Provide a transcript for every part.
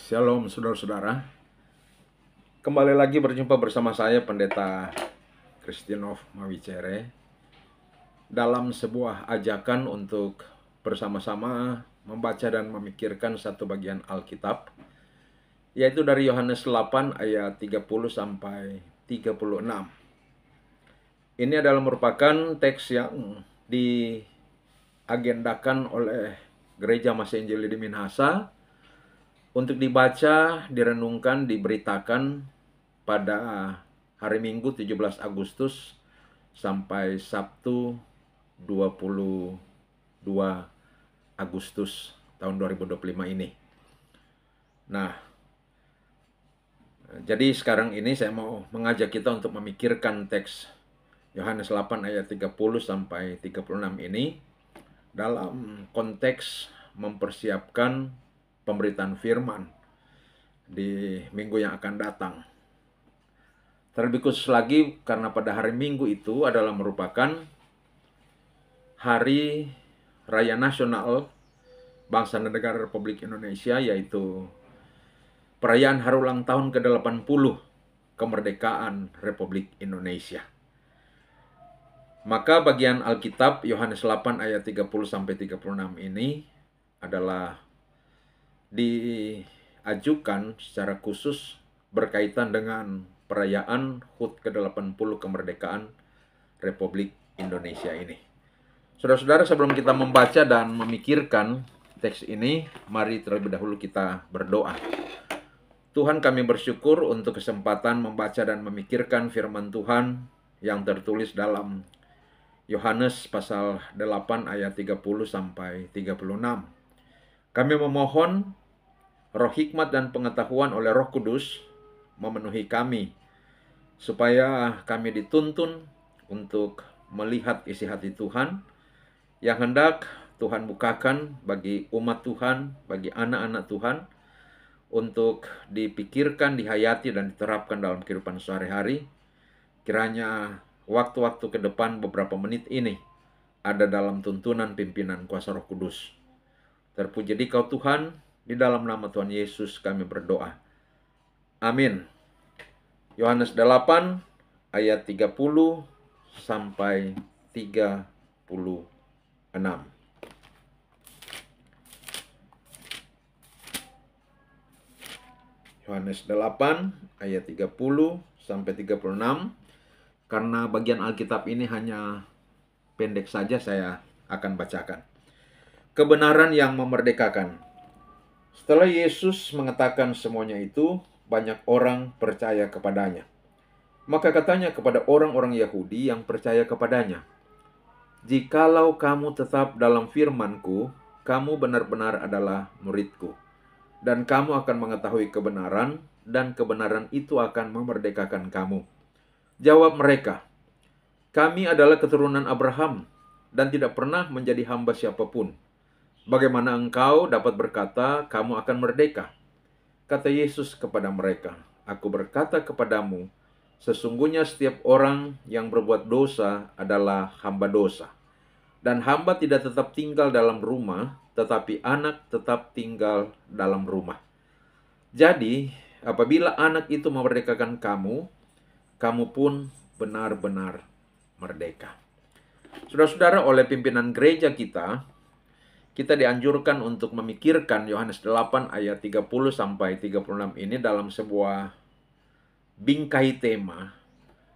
Shalom saudara-saudara. Kembali lagi berjumpa bersama saya Pendeta Kristinov Mawicere dalam sebuah ajakan untuk bersama-sama membaca dan memikirkan satu bagian Alkitab, yaitu dari Yohanes 8 ayat 30 sampai 36. Ini adalah merupakan teks yang diagendakan oleh Gereja Masih Injili di Minahasa untuk dibaca, direnungkan, diberitakan pada hari Minggu 17 Agustus sampai Sabtu 22 Agustus tahun 2025 ini. Nah, jadi sekarang ini saya mau mengajak kita untuk memikirkan teks Yohanes 8 ayat 30 sampai 36 ini dalam konteks mempersiapkan pemberitaan firman di minggu yang akan datang. Terlebih khusus lagi karena pada hari Minggu itu adalah merupakan Hari Raya Nasional Bangsa dan Negara Republik Indonesia, yaitu perayaan hari ulang tahun ke-80 kemerdekaan Republik Indonesia. Maka bagian Alkitab Yohanes 8 ayat 30 sampai 36 ini adalah diajukan secara khusus berkaitan dengan perayaan HUT ke-80 kemerdekaan Republik Indonesia ini. Saudara-saudara, sebelum kita membaca dan memikirkan teks ini, mari terlebih dahulu kita berdoa. Tuhan, kami bersyukur untuk kesempatan membaca dan memikirkan firman Tuhan yang tertulis dalam Yohanes pasal 8 ayat 30 sampai 36. Kami memohon Roh hikmat dan pengetahuan oleh Roh Kudus memenuhi kami, supaya kami dituntun untuk melihat isi hati Tuhan yang hendak Tuhan bukakan bagi umat Tuhan, bagi anak-anak Tuhan, untuk dipikirkan, dihayati, dan diterapkan dalam kehidupan sehari-hari. Kiranya waktu-waktu ke depan beberapa menit ini ada dalam tuntunan pimpinan kuasa Roh Kudus. Terpuji Dikau Tuhan, di dalam nama Tuhan Yesus kami berdoa. Amin. Yohanes 8 ayat 30 sampai 36. Yohanes 8 ayat 30 sampai 36. Karena bagian Alkitab ini hanya pendek saja, saya akan bacakan. Kebenaran yang memerdekakan. Setelah Yesus mengatakan semuanya itu, banyak orang percaya kepadanya. Maka katanya kepada orang-orang Yahudi yang percaya kepadanya, "Jikalau kamu tetap dalam firman-Ku, kamu benar-benar adalah murid-Ku, dan kamu akan mengetahui kebenaran, dan kebenaran itu akan memerdekakan kamu." Jawab mereka, "Kami adalah keturunan Abraham, dan tidak pernah menjadi hamba siapapun. Bagaimana engkau dapat berkata, kamu akan merdeka?" Kata Yesus kepada mereka, "Aku berkata kepadamu, sesungguhnya setiap orang yang berbuat dosa adalah hamba dosa. Dan hamba tidak tetap tinggal dalam rumah, tetapi anak tetap tinggal dalam rumah. Jadi, apabila anak itu memerdekakan kamu, kamu pun benar-benar merdeka." Saudara-saudara, oleh pimpinan gereja kita dianjurkan untuk memikirkan Yohanes 8 ayat 30 sampai 36 ini dalam sebuah bingkai tema,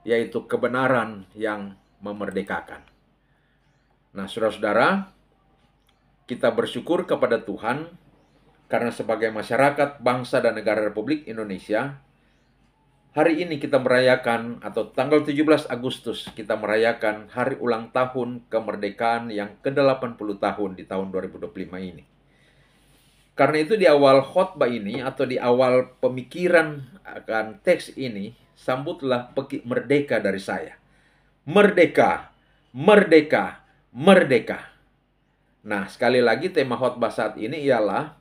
yaitu kebenaran yang memerdekakan. Nah, saudara-saudara, kita bersyukur kepada Tuhan karena sebagai masyarakat bangsa dan negara Republik Indonesia, hari ini kita merayakan, atau tanggal 17 Agustus kita merayakan hari ulang tahun kemerdekaan yang ke-80 tahun di tahun 2025 ini. Karena itu di awal khotbah ini, atau di awal pemikiran akan teks ini, sambutlah pekik merdeka dari saya. Merdeka, merdeka, merdeka. Nah, sekali lagi tema khotbah saat ini ialah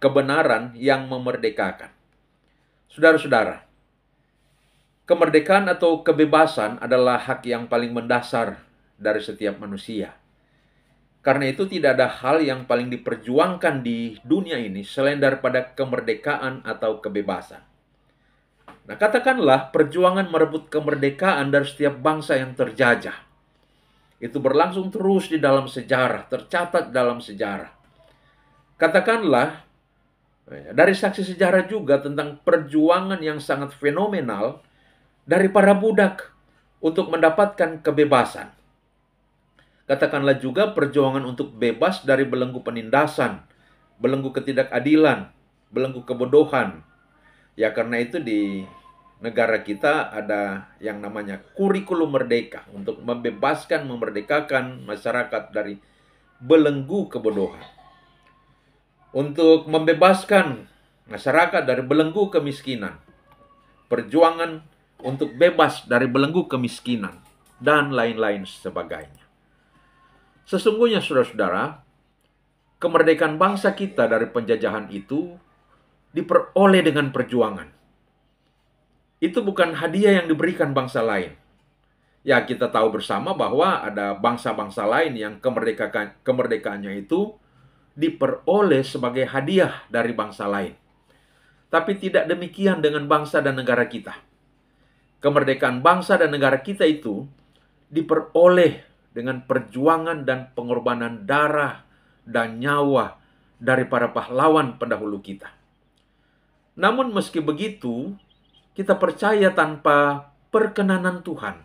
kebenaran yang memerdekakan. Saudara-saudara, kemerdekaan atau kebebasan adalah hak yang paling mendasar dari setiap manusia. Karena itu tidak ada hal yang paling diperjuangkan di dunia ini selain daripada kemerdekaan atau kebebasan. Nah, katakanlah perjuangan merebut kemerdekaan dari setiap bangsa yang terjajah. Itu berlangsung terus di dalam sejarah, tercatat dalam sejarah. Katakanlah dari saksi sejarah juga tentang perjuangan yang sangat fenomenal dari para budak untuk mendapatkan kebebasan. Katakanlah juga perjuangan untuk bebas dari belenggu penindasan, belenggu ketidakadilan, belenggu kebodohan. Ya, karena itu di negara kita ada yang namanya kurikulum merdeka untuk membebaskan, memerdekakan masyarakat dari belenggu kebodohan. Untuk membebaskan masyarakat dari belenggu kemiskinan. Perjuangan untuk bebas dari belenggu kemiskinan dan lain-lain sebagainya. Sesungguhnya saudara-saudara, kemerdekaan bangsa kita dari penjajahan itu diperoleh dengan perjuangan. Itu bukan hadiah yang diberikan bangsa lain. Ya, kita tahu bersama bahwa ada bangsa-bangsa lain yang kemerdekaannya itu diperoleh sebagai hadiah dari bangsa lain. Tapi tidak demikian dengan bangsa dan negara kita. Kemerdekaan bangsa dan negara kita itu diperoleh dengan perjuangan dan pengorbanan darah dan nyawa dari para pahlawan pendahulu kita. Namun meski begitu, kita percaya tanpa perkenanan Tuhan,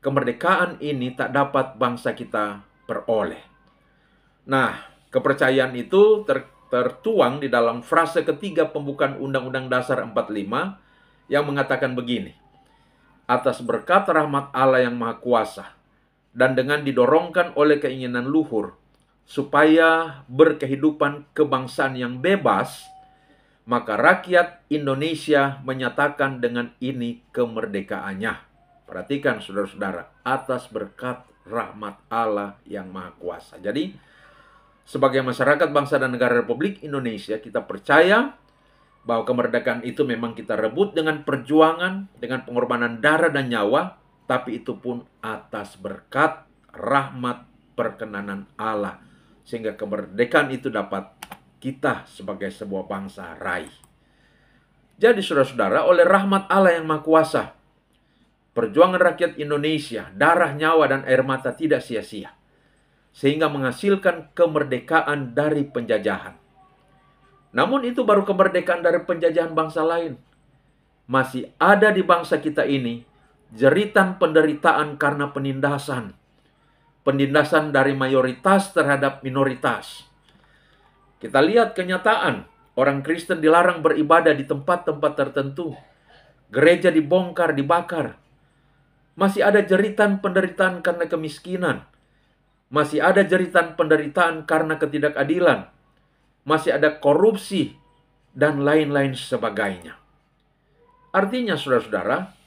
kemerdekaan ini tak dapat bangsa kita peroleh. Nah, kepercayaan itu tertuang di dalam frase ketiga pembukaan Undang-Undang Dasar 45 yang mengatakan begini, atas berkat rahmat Allah yang Maha Kuasa, dan dengan didorongkan oleh keinginan luhur, supaya berkehidupan kebangsaan yang bebas, maka rakyat Indonesia menyatakan dengan ini kemerdekaannya. Perhatikan saudara-saudara, atas berkat rahmat Allah yang Maha Kuasa. Jadi, sebagai masyarakat bangsa dan negara Republik Indonesia, kita percaya bahwa kemerdekaan itu memang kita rebut dengan perjuangan, dengan pengorbanan darah dan nyawa, tapi itu pun atas berkat, rahmat, perkenanan Allah. Sehingga kemerdekaan itu dapat kita sebagai sebuah bangsa raih. Jadi saudara-saudara, oleh rahmat Allah yang Maha Kuasa, perjuangan rakyat Indonesia, darah, nyawa, dan air mata tidak sia-sia. Sehingga menghasilkan kemerdekaan dari penjajahan. Namun itu baru kemerdekaan dari penjajahan bangsa lain. Masih ada di bangsa kita ini jeritan penderitaan karena penindasan. Penindasan dari mayoritas terhadap minoritas. Kita lihat kenyataan. Orang Kristen dilarang beribadah di tempat-tempat tertentu. Gereja dibongkar, dibakar. Masih ada jeritan penderitaan karena kemiskinan. Masih ada jeritan penderitaan karena ketidakadilan. Masih ada korupsi dan lain-lain sebagainya. Artinya saudara-saudara,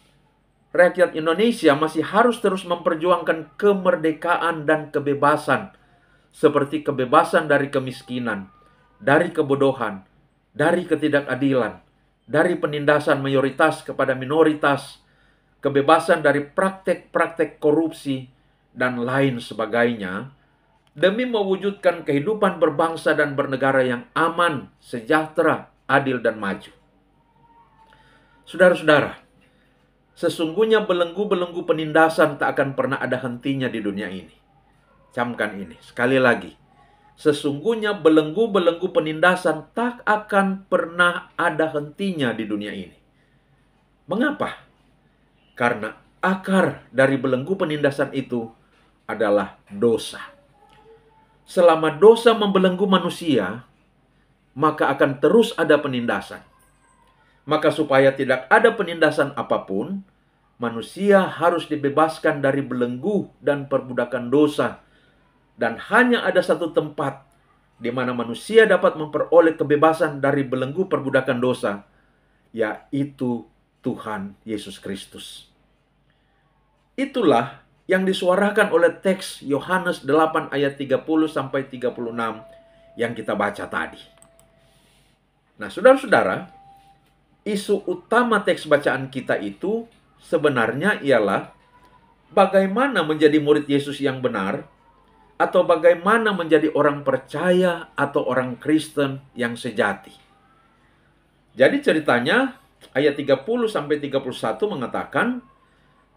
rakyat Indonesia masih harus terus memperjuangkan kemerdekaan dan kebebasan. Seperti kebebasan dari kemiskinan, dari kebodohan, dari ketidakadilan, dari penindasan mayoritas kepada minoritas, kebebasan dari praktek-praktek korupsi, dan lain sebagainya, demi mewujudkan kehidupan berbangsa dan bernegara yang aman, sejahtera, adil, dan maju. Saudara-saudara, sesungguhnya belenggu-belenggu penindasan tak akan pernah ada hentinya di dunia ini. Camkan ini, sekali lagi. Sesungguhnya belenggu-belenggu penindasan tak akan pernah ada hentinya di dunia ini. Mengapa? Karena akar dari belenggu penindasan itu adalah dosa. Selama dosa membelenggu manusia, maka akan terus ada penindasan. Maka supaya tidak ada penindasan apapun, manusia harus dibebaskan dari belenggu dan perbudakan dosa. Dan hanya ada satu tempat di mana manusia dapat memperoleh kebebasan dari belenggu perbudakan dosa, yaitu Tuhan Yesus Kristus. Itulah yang disuarakan oleh teks Yohanes 8 ayat 30 sampai 36 yang kita baca tadi. Nah, saudara-saudara, isu utama teks bacaan kita itu sebenarnya ialah bagaimana menjadi murid Yesus yang benar atau bagaimana menjadi orang percaya atau orang Kristen yang sejati. Jadi ceritanya ayat 30 sampai 31 mengatakan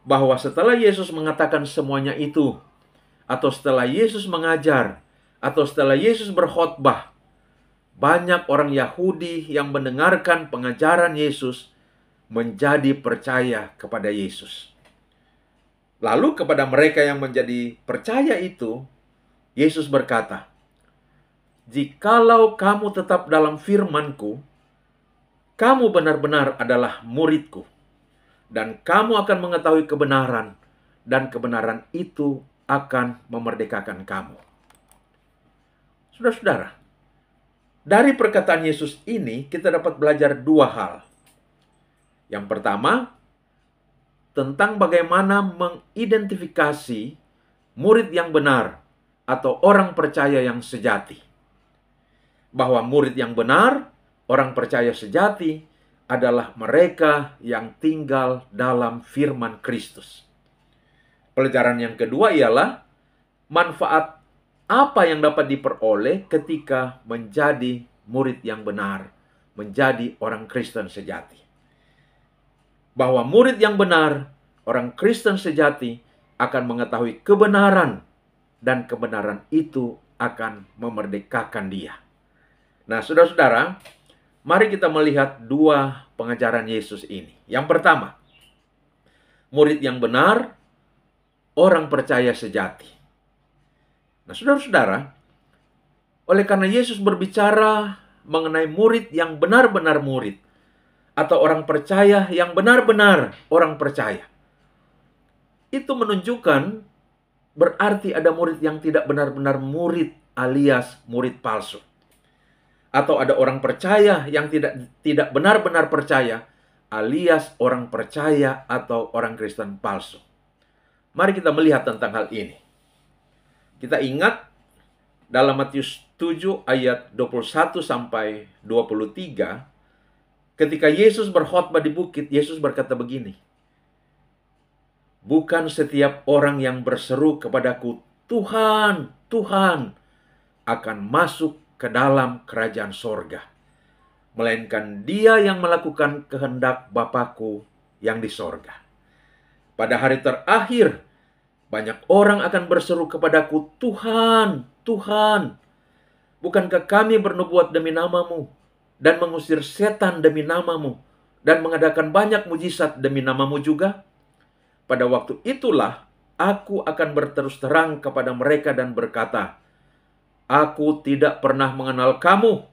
bahwa setelah Yesus mengatakan semuanya itu, atau setelah Yesus mengajar, atau setelah Yesus berkhotbah, banyak orang Yahudi yang mendengarkan pengajaran Yesus menjadi percaya kepada Yesus. Lalu kepada mereka yang menjadi percaya itu, Yesus berkata, "Jikalau kamu tetap dalam firman-Ku, kamu benar-benar adalah murid-Ku, dan kamu akan mengetahui kebenaran, dan kebenaran itu akan memerdekakan kamu." Saudara-saudara, dari perkataan Yesus ini kita dapat belajar dua hal. Yang pertama, tentang bagaimana mengidentifikasi murid yang benar atau orang percaya yang sejati. Bahwa murid yang benar, orang percaya sejati adalah mereka yang tinggal dalam firman Kristus. Pelajaran yang kedua ialah manfaat apa yang dapat diperoleh ketika menjadi murid yang benar, menjadi orang Kristen sejati. Bahwa murid yang benar, orang Kristen sejati, akan mengetahui kebenaran, dan kebenaran itu akan memerdekakan dia. Nah, saudara-saudara, mari kita melihat dua pengajaran Yesus ini. Yang pertama, murid yang benar, orang percaya sejati. Nah, saudara-saudara, oleh karena Yesus berbicara mengenai murid yang benar-benar murid, atau orang percaya yang benar-benar orang percaya, itu menunjukkan berarti ada murid yang tidak benar-benar murid alias murid palsu. Atau ada orang percaya yang tidak benar-benar percaya alias orang percaya atau orang Kristen palsu. Mari kita melihat tentang hal ini. Kita ingat dalam Matius 7 ayat 21 sampai 23, ketika Yesus berkhotbah di bukit, Yesus berkata begini, "Bukan setiap orang yang berseru kepadaku, 'Tuhan, Tuhan,' akan masuk ke dalam kerajaan sorga, melainkan dia yang melakukan kehendak Bapa-Ku yang di sorga. Pada hari terakhir, banyak orang akan berseru kepadaku, 'Tuhan, Tuhan, bukankah kami bernubuat demi nama-Mu, dan mengusir setan demi nama-Mu, dan mengadakan banyak mujizat demi nama-Mu juga?' Pada waktu itulah aku akan berterus terang kepada mereka dan berkata, 'Aku tidak pernah mengenal kamu.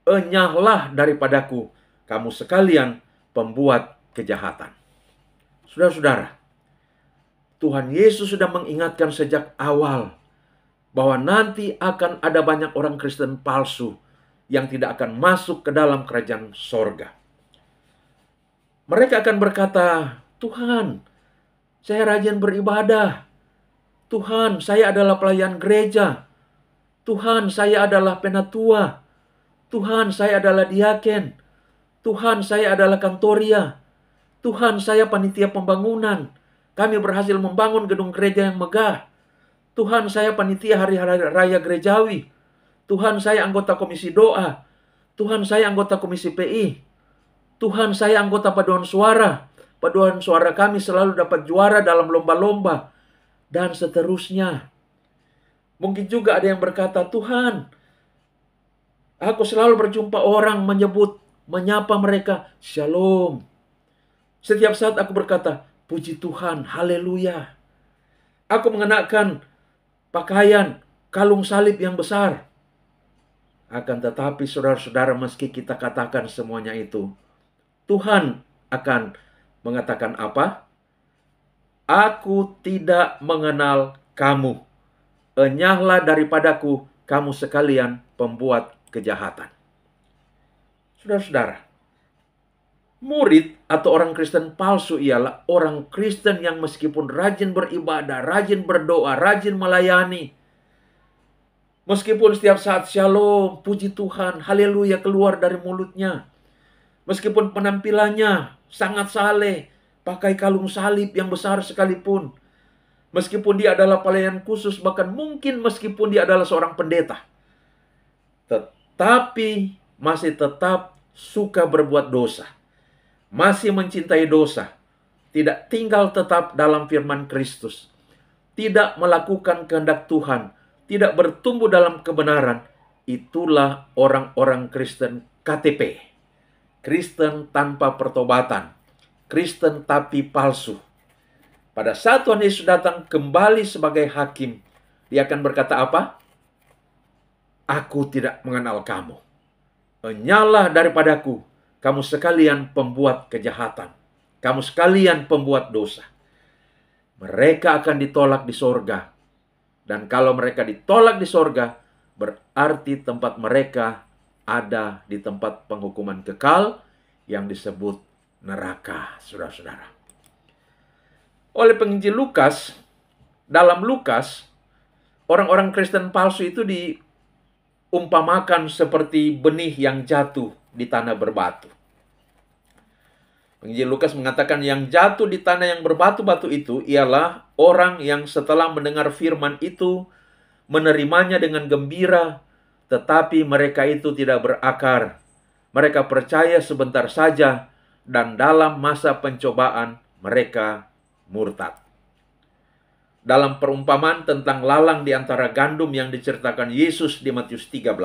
Enyahlah daripadaku, kamu sekalian pembuat kejahatan.'" Saudara-saudara, Tuhan Yesus sudah mengingatkan sejak awal bahwa nanti akan ada banyak orang Kristen palsu yang tidak akan masuk ke dalam kerajaan sorga. Mereka akan berkata, "Tuhan, saya rajin beribadah. Tuhan, saya adalah pelayan gereja. Tuhan, saya adalah penatua. Tuhan, saya adalah diaken. Tuhan, saya adalah kantoria. Tuhan, saya panitia pembangunan. Kami berhasil membangun gedung gereja yang megah. Tuhan, saya panitia hari raya gerejawi. Tuhan, saya anggota komisi doa. Tuhan, saya anggota komisi PI. Tuhan, saya anggota paduan suara. Paduan suara kami selalu dapat juara dalam lomba-lomba." Dan seterusnya. Mungkin juga ada yang berkata, "Tuhan, aku selalu berjumpa orang menyapa mereka, 'Shalom.' Setiap saat aku berkata, 'Puji Tuhan, haleluya.' Aku mengenakan pakaian kalung salib yang besar." Akan tetapi saudara-saudara, meski kita katakan semuanya itu, Tuhan akan mengatakan apa? "Aku tidak mengenal kamu. Enyahlah daripadaku, kamu sekalian pembuat kejahatan." Saudara-saudara, murid atau orang Kristen palsu ialah orang Kristen yang meskipun rajin beribadah, rajin berdoa, rajin melayani, meskipun setiap saat shalom, puji Tuhan, haleluya keluar dari mulutnya, meskipun penampilannya sangat saleh, pakai kalung salib yang besar sekalipun, meskipun dia adalah pelayan khusus, bahkan mungkin meskipun dia adalah seorang pendeta, tetapi masih tetap suka berbuat dosa, masih mencintai dosa, tidak tinggal tetap dalam firman Kristus, tidak melakukan kehendak Tuhan, tidak bertumbuh dalam kebenaran, itulah orang-orang Kristen KTP. Kristen tanpa pertobatan. Kristen tapi palsu. Pada saat Tuhan Yesus datang kembali sebagai hakim, dia akan berkata apa? Aku tidak mengenal kamu. Menyalah daripadaku, kamu sekalian pembuat kejahatan. Kamu sekalian pembuat dosa. Mereka akan ditolak di sorga. Dan kalau mereka ditolak di sorga, berarti tempat mereka ada di tempat penghukuman kekal yang disebut neraka, saudara-saudara. Oleh penginjil Lukas, dalam Lukas, orang-orang Kristen palsu itu diumpamakan seperti benih yang jatuh di tanah berbatu. Penginjil Lukas mengatakan yang jatuh di tanah yang berbatu-batu itu ialah orang yang setelah mendengar firman itu menerimanya dengan gembira, tetapi mereka itu tidak berakar. Mereka percaya sebentar saja, dan dalam masa pencobaan mereka murtad. Dalam perumpamaan tentang lalang di antara gandum yang diceritakan Yesus di Matius 13,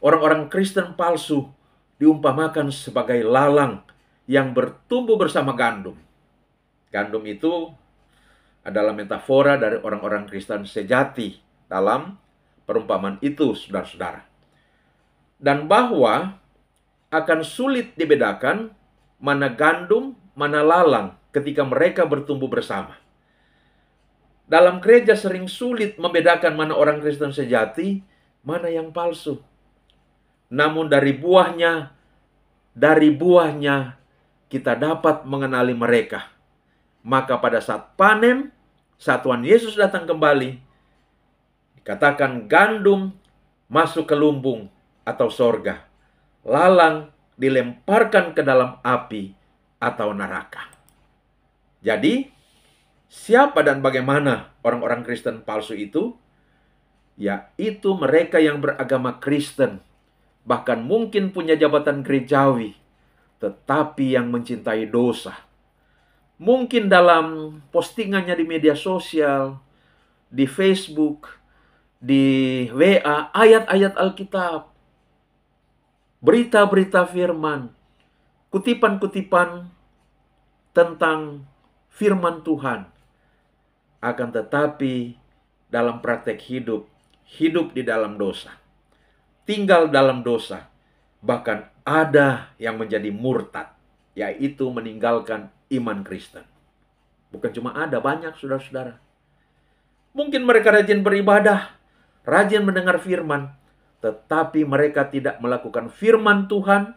orang-orang Kristen palsu diumpamakan sebagai lalang yang bertumbuh bersama gandum. Gandum itu adalah metafora dari orang-orang Kristen sejati dalam perumpamaan itu, saudara-saudara. Dan bahwa akan sulit dibedakan mana gandum, mana lalang ketika mereka bertumbuh bersama. Dalam gereja sering sulit membedakan mana orang Kristen sejati, mana yang palsu. Namun dari buahnya kita dapat mengenali mereka. Maka pada saat panen, saat Tuhan Yesus datang kembali, dikatakan gandum masuk ke lumbung atau sorga. Lalang dilemparkan ke dalam api atau neraka. Jadi, siapa dan bagaimana orang-orang Kristen palsu itu? Yaitu mereka yang beragama Kristen, bahkan mungkin punya jabatan gerejawi, tetapi yang mencintai dosa. Mungkin dalam postingannya di media sosial, di Facebook, di WA, ayat-ayat Alkitab, berita-berita firman, kutipan-kutipan tentang firman Tuhan. Akan tetapi dalam praktek hidup di dalam dosa, tinggal dalam dosa, bahkan ada yang menjadi murtad, yaitu meninggalkan iman Kristen. Bukan cuma ada, banyak saudara-saudara. Mungkin mereka rajin beribadah, rajin mendengar firman, tetapi mereka tidak melakukan firman Tuhan,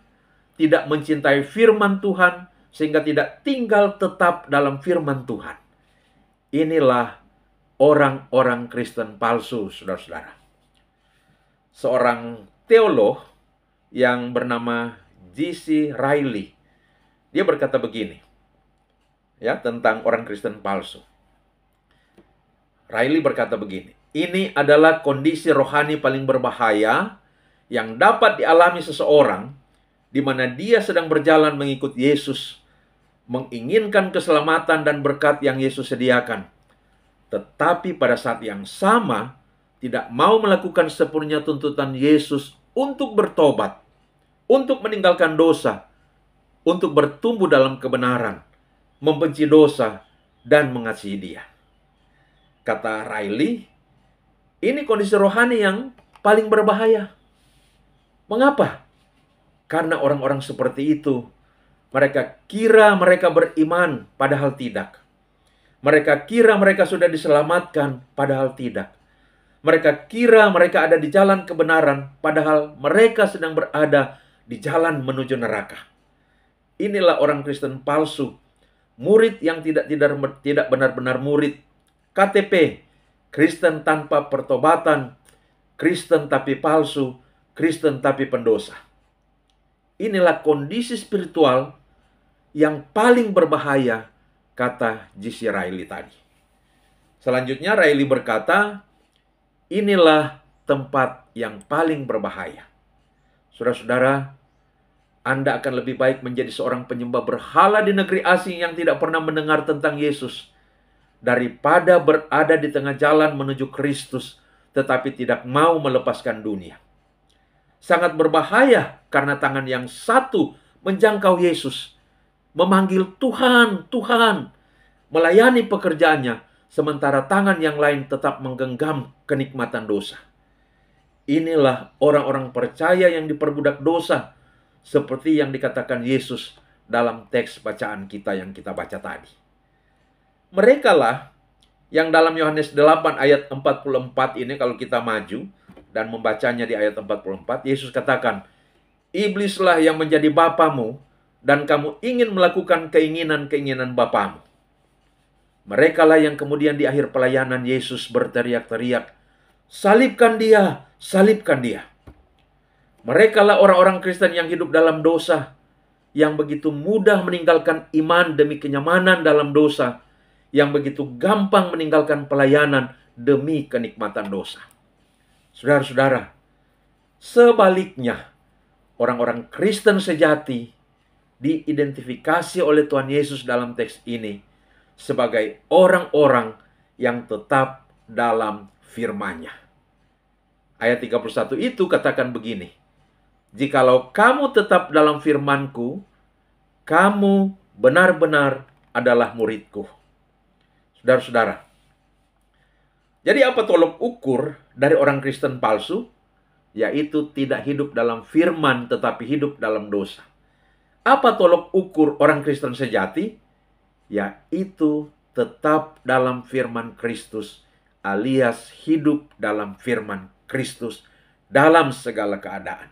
tidak mencintai firman Tuhan, sehingga tidak tinggal tetap dalam firman Tuhan. Inilah orang-orang Kristen palsu, saudara-saudara. Seorang teolog yang bernama J.C. Ryle, dia berkata begini, ya, tentang orang Kristen palsu. Ryle berkata begini, ini adalah kondisi rohani paling berbahaya yang dapat dialami seseorang di mana dia sedang berjalan mengikut Yesus, menginginkan keselamatan dan berkat yang Yesus sediakan, tetapi pada saat yang sama tidak mau melakukan sepenuhnya tuntutan Yesus untuk bertobat, untuk meninggalkan dosa, untuk bertumbuh dalam kebenaran, membenci dosa, dan mengasihi Dia. Kata Ryle, ini kondisi rohani yang paling berbahaya. Mengapa? Karena orang-orang seperti itu, mereka kira mereka beriman, padahal tidak. Mereka kira mereka sudah diselamatkan, padahal tidak. Mereka kira mereka ada di jalan kebenaran, padahal mereka sedang berada di jalan menuju neraka. Inilah orang Kristen palsu, murid yang tidak benar-benar murid, KTP, Kristen tanpa pertobatan, Kristen tapi palsu, Kristen tapi pendosa. Inilah kondisi spiritual yang paling berbahaya, kata J.C. Ryle tadi. Selanjutnya Riley berkata, inilah tempat yang paling berbahaya. Saudara-saudara, Anda akan lebih baik menjadi seorang penyembah berhala di negeri asing yang tidak pernah mendengar tentang Yesus, daripada berada di tengah jalan menuju Kristus, tetapi tidak mau melepaskan dunia. Sangat berbahaya karena tangan yang satu menjangkau Yesus, memanggil Tuhan, Tuhan, melayani pekerjaannya, sementara tangan yang lain tetap menggenggam kenikmatan dosa. Inilah orang-orang percaya yang diperbudak dosa, seperti yang dikatakan Yesus dalam teks bacaan kita yang kita baca tadi. Merekalah yang dalam Yohanes 8 ayat 44 ini, kalau kita maju dan membacanya di ayat 44, Yesus katakan, iblislah yang menjadi bapamu, dan kamu ingin melakukan keinginan-keinginan bapamu. Merekalah yang kemudian di akhir pelayanan Yesus berteriak-teriak, salibkan dia, salibkan dia. Merekalah orang-orang Kristen yang hidup dalam dosa, yang begitu mudah meninggalkan iman demi kenyamanan dalam dosa, yang begitu gampang meninggalkan pelayanan demi kenikmatan dosa. Saudara-saudara, sebaliknya, orang-orang Kristen sejati diidentifikasi oleh Tuhan Yesus dalam teks ini sebagai orang-orang yang tetap dalam firman-Nya. Ayat 31 itu katakan begini, jikalau kamu tetap dalam firman-Ku, kamu benar-benar adalah murid-Ku. Saudara-saudara, jadi apa tolok ukur dari orang Kristen palsu? Yaitu tidak hidup dalam firman tetapi hidup dalam dosa. Apa tolok ukur orang Kristen sejati? Yaitu tetap dalam firman Kristus, alias hidup dalam firman Kristus dalam segala keadaan.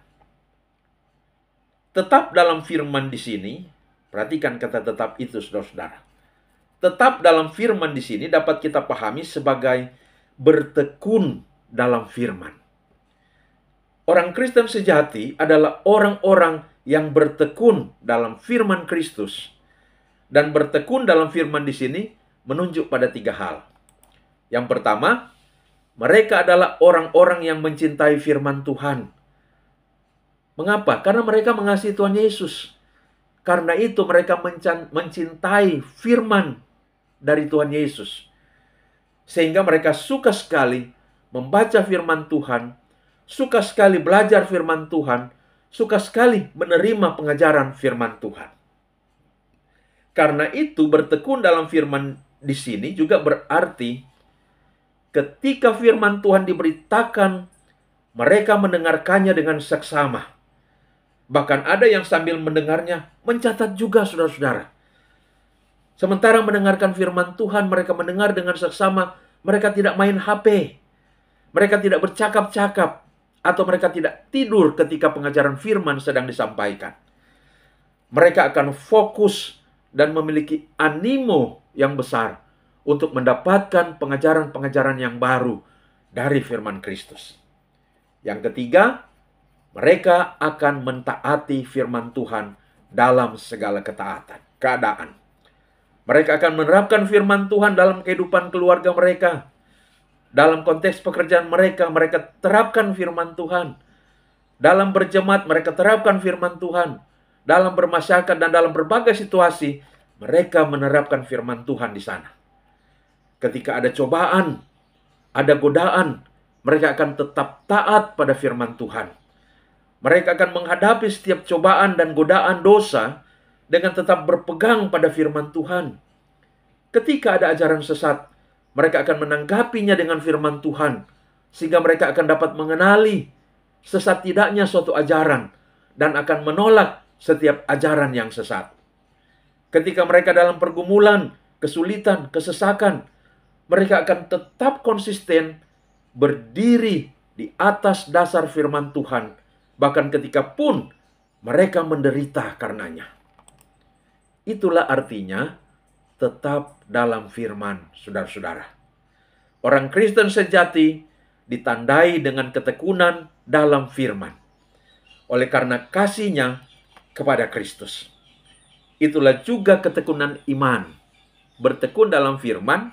Tetap dalam firman di sini, perhatikan kata tetap itu, saudara-saudara. Tetap dalam firman di sini dapat kita pahami sebagai bertekun dalam firman. Orang Kristen sejati adalah orang-orang yang bertekun dalam firman Kristus. Dan bertekun dalam firman di sini menunjuk pada 3 hal. Yang pertama, mereka adalah orang-orang yang mencintai firman Tuhan. Mengapa? Karena mereka mengasihi Tuhan Yesus. Karena itu mereka mencintai firman dari Tuhan Yesus. Sehingga mereka suka sekali membaca firman Tuhan, suka sekali belajar firman Tuhan, suka sekali menerima pengajaran firman Tuhan. Karena itu bertekun dalam firman di sini juga berarti ketika firman Tuhan diberitakan, mereka mendengarkannya dengan seksama. Bahkan ada yang sambil mendengarnya mencatat juga, saudara-saudara. Sementara mendengarkan firman Tuhan, mereka mendengar dengan seksama, mereka tidak main HP. Mereka tidak bercakap-cakap, atau mereka tidak tidur ketika pengajaran firman sedang disampaikan. Mereka akan fokus dan memiliki animo yang besar untuk mendapatkan pengajaran-pengajaran yang baru dari firman Kristus. Yang ketiga, mereka akan mentaati firman Tuhan dalam segala keadaan. Mereka akan menerapkan firman Tuhan dalam kehidupan keluarga mereka. Dalam konteks pekerjaan mereka, mereka terapkan firman Tuhan. Dalam berjemaat, mereka terapkan firman Tuhan. Dalam bermasyarakat dan dalam berbagai situasi, mereka menerapkan firman Tuhan di sana. Ketika ada cobaan, ada godaan, mereka akan tetap taat pada firman Tuhan. Mereka akan menghadapi setiap cobaan dan godaan dosa dengan tetap berpegang pada firman Tuhan. Ketika ada ajaran sesat, mereka akan menanggapinya dengan firman Tuhan, sehingga mereka akan dapat mengenali sesat tidaknya suatu ajaran dan akan menolak setiap ajaran yang sesat. Ketika mereka dalam pergumulan, kesulitan, kesesakan, mereka akan tetap konsisten berdiri di atas dasar firman Tuhan, bahkan ketika pun mereka menderita karenanya. Itulah artinya tetap dalam firman, saudara-saudara. Orang Kristen sejati ditandai dengan ketekunan dalam firman. Oleh karena kasihnya kepada Kristus. Itulah juga ketekunan iman. Bertekun dalam firman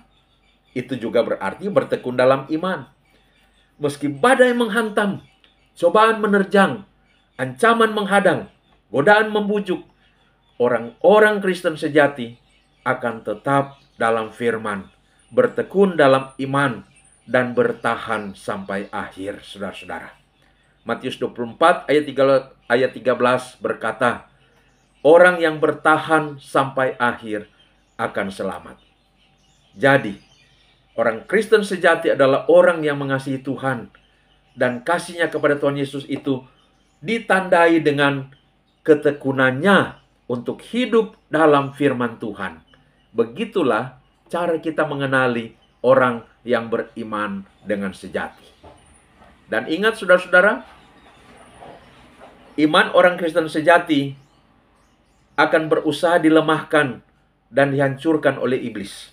Itu juga berarti bertekun dalam iman. Meski badai menghantam, cobaan menerjang, ancaman menghadang, godaan membujuk, orang-orang Kristen sejati akan tetap dalam firman, bertekun dalam iman, dan bertahan sampai akhir, saudara-saudara. Matius 24 ayat 13 berkata, orang yang bertahan sampai akhir akan selamat. Jadi, orang Kristen sejati adalah orang yang mengasihi Tuhan, dan kasihnya kepada Tuhan Yesus itu ditandai dengan ketekunannya untuk hidup dalam firman Tuhan. Begitulah cara kita mengenali orang yang beriman dengan sejati. Dan ingat saudara-saudara, iman orang Kristen sejati akan berusaha dilemahkan dan dihancurkan oleh iblis.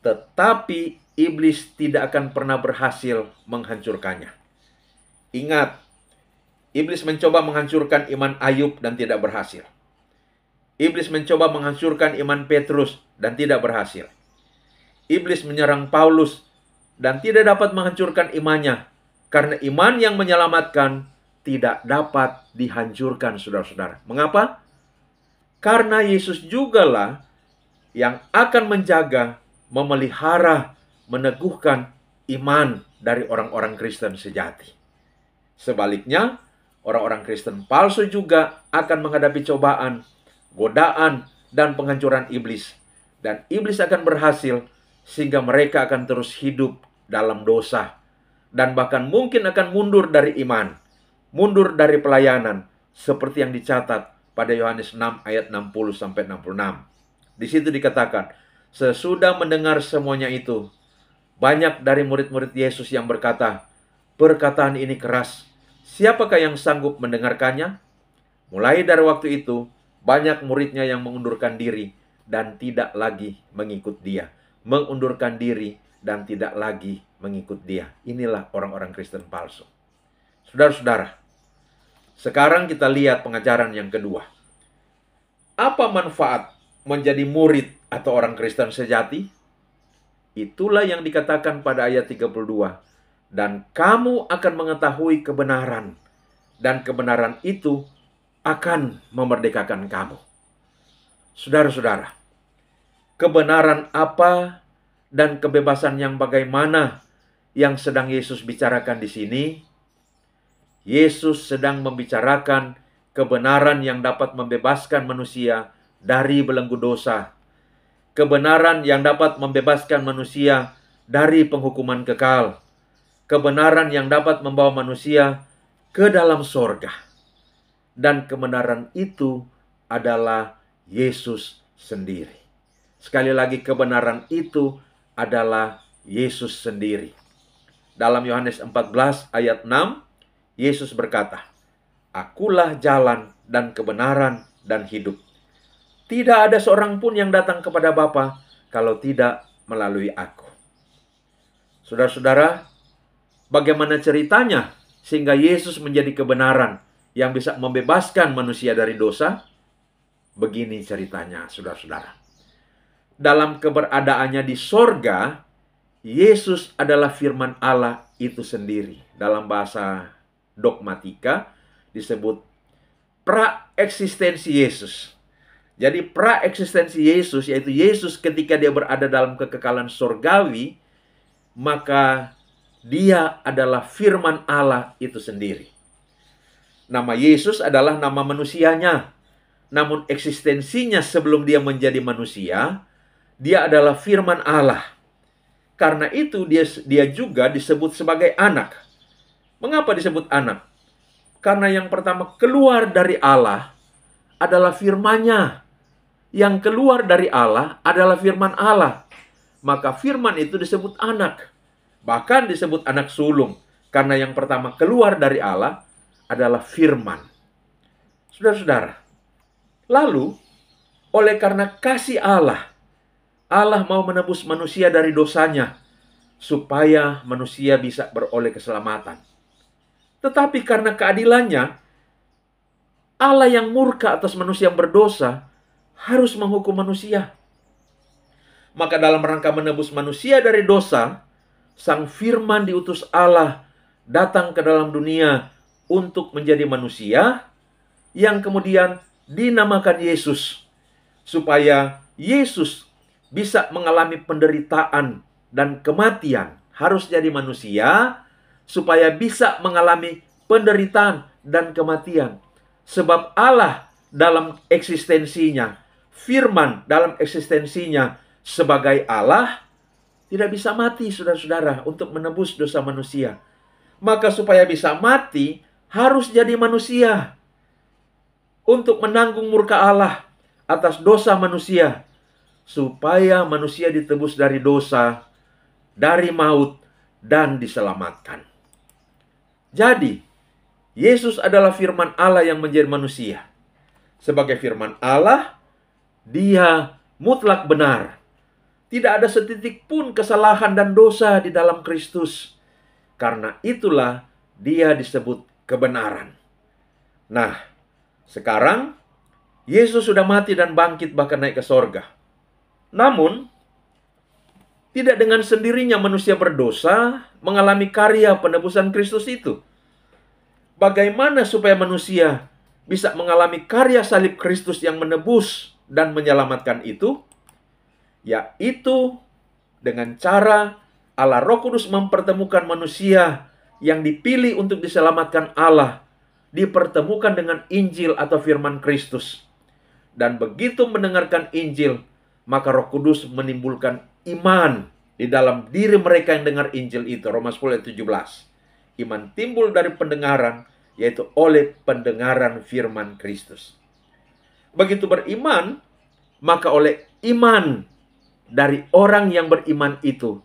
Tetapi iblis tidak akan pernah berhasil menghancurkannya. Ingat, iblis mencoba menghancurkan iman Ayub dan tidak berhasil. Iblis mencoba menghancurkan iman Petrus dan tidak berhasil. Iblis menyerang Paulus dan tidak dapat menghancurkan imannya, karena iman yang menyelamatkan tidak dapat dihancurkan, saudara-saudara. Mengapa? Karena Yesus jugalah yang akan menjaga, memelihara, meneguhkan iman dari orang-orang Kristen sejati. Sebaliknya, orang-orang Kristen palsu juga akan menghadapi cobaan, godaan, dan penghancuran iblis. Dan iblis akan berhasil sehingga mereka akan terus hidup dalam dosa. Dan bahkan mungkin akan mundur dari iman, mundur dari pelayanan, seperti yang dicatat pada Yohanes 6 ayat 60-66. Di situ dikatakan, sesudah mendengar semuanya itu, banyak dari murid-murid Yesus yang berkata, perkataan ini keras, siapakah yang sanggup mendengarkannya? Mulai dari waktu itu, banyak muridnya yang mengundurkan diri dan tidak lagi mengikut dia. Mengundurkan diri dan tidak lagi mengikut dia. Inilah orang-orang Kristen palsu. Saudara-saudara, sekarang kita lihat pengajaran yang kedua. Apa manfaat menjadi murid atau orang Kristen sejati? Itulah yang dikatakan pada ayat 32. Dan kamu akan mengetahui kebenaran, dan kebenaran itu akan memerdekakan kamu. Saudara-saudara, kebenaran apa dan kebebasan yang bagaimana yang sedang Yesus bicarakan di sini? Yesus sedang membicarakan kebenaran yang dapat membebaskan manusia dari belenggu dosa. Kebenaran yang dapat membebaskan manusia dari penghukuman kekal. Kebenaran yang dapat membawa manusia ke dalam sorga. Dan kebenaran itu adalah Yesus sendiri. Sekali lagi, kebenaran itu adalah Yesus sendiri. Dalam Yohanes 14 ayat 6, Yesus berkata, akulah jalan dan kebenaran dan hidup. Tidak ada seorang pun yang datang kepada Bapa kalau tidak melalui aku. Saudara-saudara, bagaimana ceritanya sehingga Yesus menjadi kebenaran yang bisa membebaskan manusia dari dosa? Begini ceritanya, saudara-saudara. Dalam keberadaannya di sorga, Yesus adalah firman Allah itu sendiri. Dalam bahasa dogmatika disebut praeksistensi Yesus. Jadi praeksistensi Yesus, yaitu Yesus ketika dia berada dalam kekekalan sorgawi, maka dia adalah firman Allah itu sendiri. Nama Yesus adalah nama manusianya. Namun eksistensinya sebelum dia menjadi manusia, dia adalah firman Allah. Karena itu dia juga disebut sebagai anak. Mengapa disebut anak? Karena yang pertama keluar dari Allah adalah firman-Nya. Yang keluar dari Allah adalah firman Allah. Maka firman itu disebut anak. Bahkan disebut anak sulung. Karena yang pertama keluar dari Allah adalah firman. Saudara-saudara, lalu oleh karena kasih Allah, Allah mau menebus manusia dari dosanya supaya manusia bisa beroleh keselamatan. Tetapi karena keadilannya, Allah yang murka atas manusia yang berdosa harus menghukum manusia. Maka dalam rangka menebus manusia dari dosa, Sang Firman diutus Allah datang ke dalam dunia untuk menjadi manusia yang kemudian dinamakan Yesus, supaya Yesus bisa mengalami penderitaan dan kematian. Harus jadi manusia supaya bisa mengalami penderitaan dan kematian. Sebab Allah dalam eksistensinya, Firman dalam eksistensinya sebagai Allah, tidak bisa mati, saudara-saudara, untuk menebus dosa manusia. Maka supaya bisa mati, harus jadi manusia untuk menanggung murka Allah atas dosa manusia, supaya manusia ditebus dari dosa, dari maut, dan diselamatkan. Jadi, Yesus adalah firman Allah yang menjadi manusia. Sebagai firman Allah, Dia mutlak benar. Tidak ada setitik pun kesalahan dan dosa di dalam Kristus. Karena itulah Dia disebut kebenaran. Nah, sekarang Yesus sudah mati dan bangkit bahkan naik ke sorga. Namun, tidak dengan sendirinya manusia berdosa mengalami karya penebusan Kristus itu. Bagaimana supaya manusia bisa mengalami karya salib Kristus yang menebus dan menyelamatkan itu? Yaitu dengan cara Allah Roh Kudus mempertemukan manusia yang dipilih untuk diselamatkan Allah, dipertemukan dengan Injil atau firman Kristus. Dan begitu mendengarkan Injil, maka Roh Kudus menimbulkan iman di dalam diri mereka yang dengar Injil itu. Roma 10 ayat 17. Iman timbul dari pendengaran, yaitu oleh pendengaran firman Kristus. Begitu beriman, maka oleh iman dari orang yang beriman itu,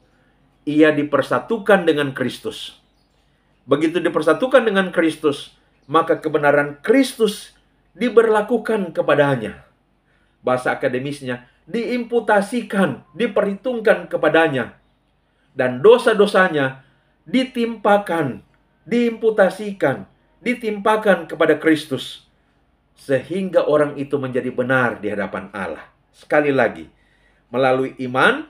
ia dipersatukan dengan Kristus. Begitu dipersatukan dengan Kristus, maka kebenaran Kristus diberlakukan kepadanya. Bahasa akademisnya, diimputasikan, diperhitungkan kepadanya. Dan dosa-dosanya ditimpakan, diimputasikan, ditimpakan kepada Kristus. Sehingga orang itu menjadi benar di hadapan Allah. Sekali lagi, melalui iman,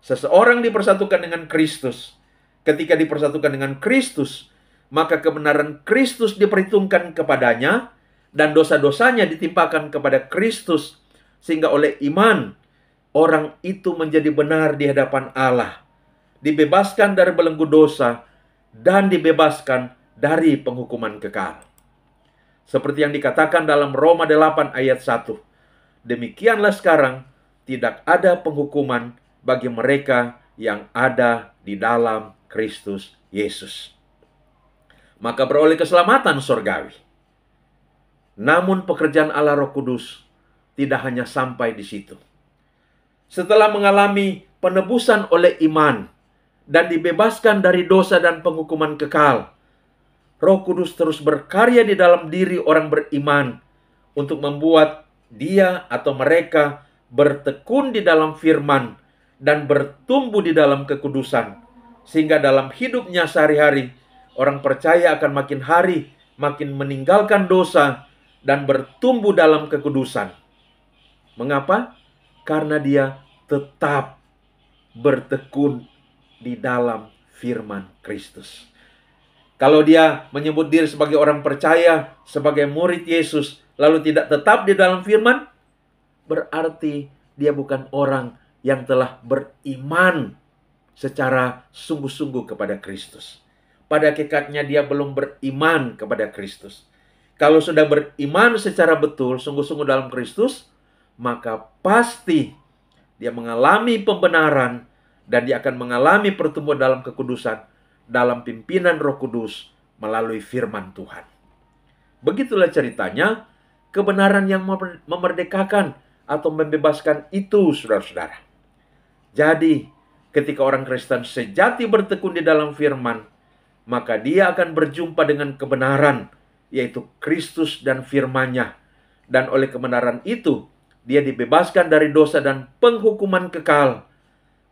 seseorang dipersatukan dengan Kristus. Ketika dipersatukan dengan Kristus, maka kebenaran Kristus diperhitungkan kepadanya, dan dosa-dosanya ditimpakan kepada Kristus, sehingga oleh iman, orang itu menjadi benar di hadapan Allah, dibebaskan dari belenggu dosa, dan dibebaskan dari penghukuman kekal. Seperti yang dikatakan dalam Roma 8 ayat 1. Demikianlah sekarang, tidak ada penghukuman bagi mereka yang ada di dalam Kristus Yesus. Maka beroleh keselamatan surgawi. Namun pekerjaan Allah Roh Kudus tidak hanya sampai di situ. Setelah mengalami penebusan oleh iman dan dibebaskan dari dosa dan penghukuman kekal, Roh Kudus terus berkarya di dalam diri orang beriman untuk membuat dia atau mereka bertekun di dalam firman dan bertumbuh di dalam kekudusan. Sehingga dalam hidupnya sehari-hari, orang percaya akan makin hari makin meninggalkan dosa dan bertumbuh dalam kekudusan. Mengapa? Karena dia tetap bertekun di dalam firman Kristus. Kalau dia menyebut diri sebagai orang percaya, sebagai murid Yesus, lalu tidak tetap di dalam firman, berarti dia bukan orang yang telah beriman secara sungguh-sungguh kepada Kristus. Pada hakikatnya dia belum beriman kepada Kristus. Kalau sudah beriman secara betul, sungguh-sungguh dalam Kristus, maka pasti dia mengalami pembenaran dan dia akan mengalami pertumbuhan dalam kekudusan dalam pimpinan Roh Kudus melalui firman Tuhan. Begitulah ceritanya kebenaran yang memerdekakan atau membebaskan itu, saudara-saudara. Jadi, ketika orang Kristen sejati bertekun di dalam firman, maka dia akan berjumpa dengan kebenaran, yaitu Kristus dan firman-Nya. Dan oleh kebenaran itu, dia dibebaskan dari dosa dan penghukuman kekal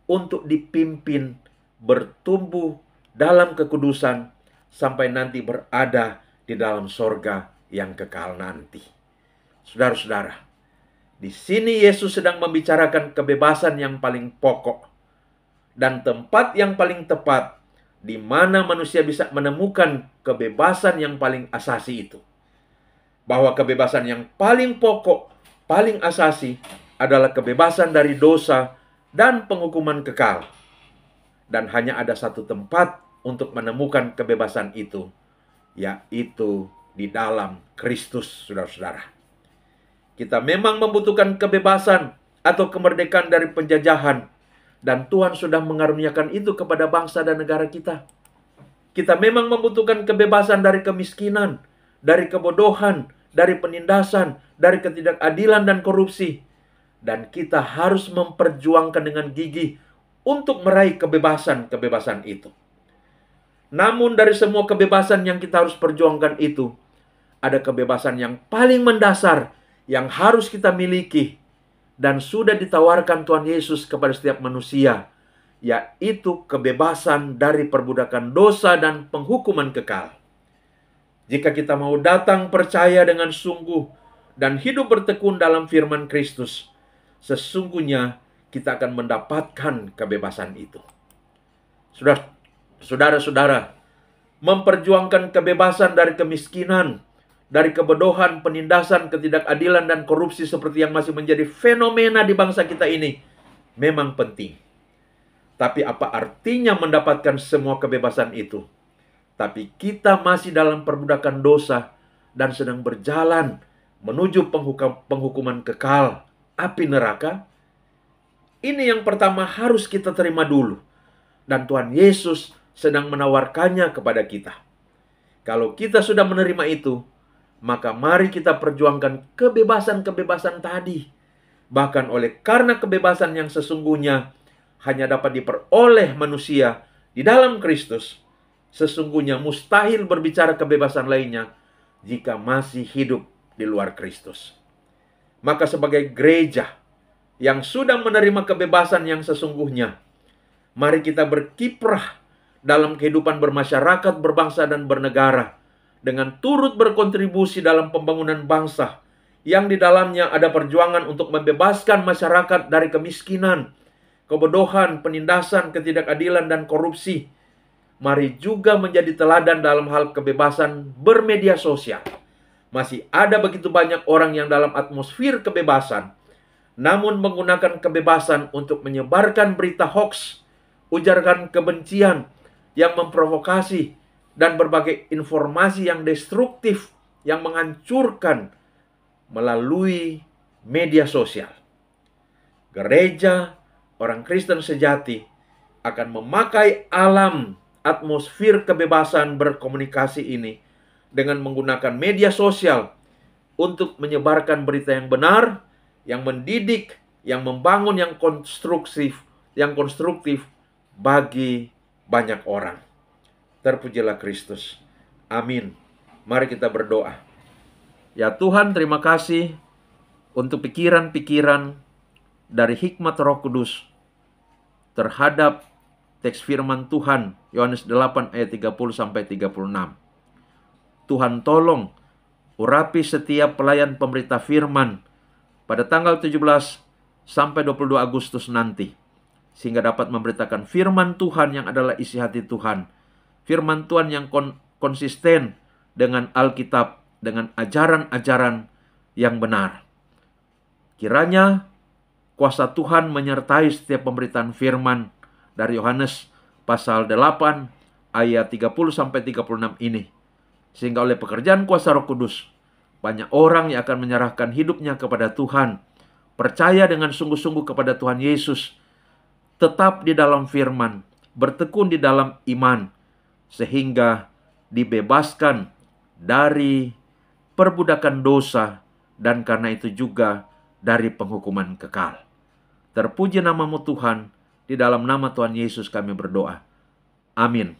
untuk dipimpin bertumbuh dalam kekudusan sampai nanti berada di dalam sorga yang kekal nanti. Saudara-saudara, Di sini Yesus sedang membicarakan kebebasan yang paling pokok dan tempat yang paling tepat di mana manusia bisa menemukan kebebasan yang paling asasi itu. Bahwa kebebasan yang paling pokok, paling asasi adalah kebebasan dari dosa dan penghukuman kekal. Dan hanya ada satu tempat untuk menemukan kebebasan itu, yaitu di dalam Kristus, saudara-saudara. Kita memang membutuhkan kebebasan atau kemerdekaan dari penjajahan, dan Tuhan sudah mengaruniakan itu kepada bangsa dan negara kita. Kita memang membutuhkan kebebasan dari kemiskinan, dari kebodohan, dari penindasan, dari ketidakadilan dan korupsi. Dan kita harus memperjuangkan dengan gigih untuk meraih kebebasan-kebebasan itu. Namun dari semua kebebasan yang kita harus perjuangkan itu, ada kebebasan yang paling mendasar yang harus kita miliki dan sudah ditawarkan Tuhan Yesus kepada setiap manusia, yaitu kebebasan dari perbudakan dosa dan penghukuman kekal. Jika kita mau datang percaya dengan sungguh dan hidup bertekun dalam firman Kristus, sesungguhnya kita akan mendapatkan kebebasan itu. Saudara-saudara, memperjuangkan kebebasan dari kemiskinan, dari kebodohan, penindasan, ketidakadilan, dan korupsi seperti yang masih menjadi fenomena di bangsa kita ini memang penting. Tapi apa artinya mendapatkan semua kebebasan itu? Tapi kita masih dalam perbudakan dosa dan sedang berjalan menuju penghukuman kekal, api neraka. Ini yang pertama harus kita terima dulu. Dan Tuhan Yesus sedang menawarkannya kepada kita. Kalau kita sudah menerima itu, maka mari kita perjuangkan kebebasan-kebebasan tadi. Bahkan karena kebebasan yang sesungguhnya hanya dapat diperoleh manusia di dalam Kristus, sesungguhnya mustahil berbicara kebebasan lainnya jika masih hidup di luar Kristus. Maka sebagai gereja yang sudah menerima kebebasan yang sesungguhnya, mari kita berkiprah dalam kehidupan bermasyarakat, berbangsa, dan bernegara dengan turut berkontribusi dalam pembangunan bangsa yang di dalamnya ada perjuangan untuk membebaskan masyarakat dari kemiskinan, kebodohan, penindasan, ketidakadilan, dan korupsi. Mari juga menjadi teladan dalam hal kebebasan bermedia sosial. Masih ada begitu banyak orang yang dalam atmosfer kebebasan, namun menggunakan kebebasan untuk menyebarkan berita hoaks, ujaran kebencian yang memprovokasi, dan berbagai informasi yang destruktif yang menghancurkan melalui media sosial. Gereja, orang Kristen sejati akan memakai alam atmosfer kebebasan berkomunikasi ini dengan menggunakan media sosial untuk menyebarkan berita yang benar, yang mendidik, yang membangun, yang konstruktif bagi banyak orang. Terpujilah Kristus. Amin. Mari kita berdoa. Ya Tuhan, terima kasih untuk pikiran-pikiran dari hikmat Roh Kudus terhadap teks firman Tuhan Yohanes 8 ayat 30-36. Tuhan tolong urapi setiap pelayan pemberita firman pada tanggal 17 sampai 22 Agustus nanti, sehingga dapat memberitakan firman Tuhan yang adalah isi hati Tuhan. Firman Tuhan yang konsisten dengan Alkitab, dengan ajaran-ajaran yang benar. Kiranya kuasa Tuhan menyertai setiap pemberitaan firman dari Yohanes pasal 8 ayat 30-36 ini. Sehingga oleh pekerjaan kuasa Roh Kudus, banyak orang yang akan menyerahkan hidupnya kepada Tuhan, percaya dengan sungguh-sungguh kepada Tuhan Yesus, tetap di dalam firman, bertekun di dalam iman, sehingga dibebaskan dari perbudakan dosa, dan karena itu juga dari penghukuman kekal. Terpuji namamu Tuhan, di dalam nama Tuhan Yesus kami berdoa. Amin.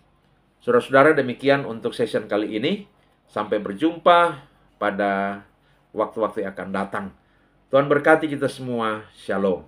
Saudara-saudara, demikian untuk session kali ini. Sampai berjumpa pada waktu-waktu yang akan datang. Tuhan berkati kita semua. Shalom.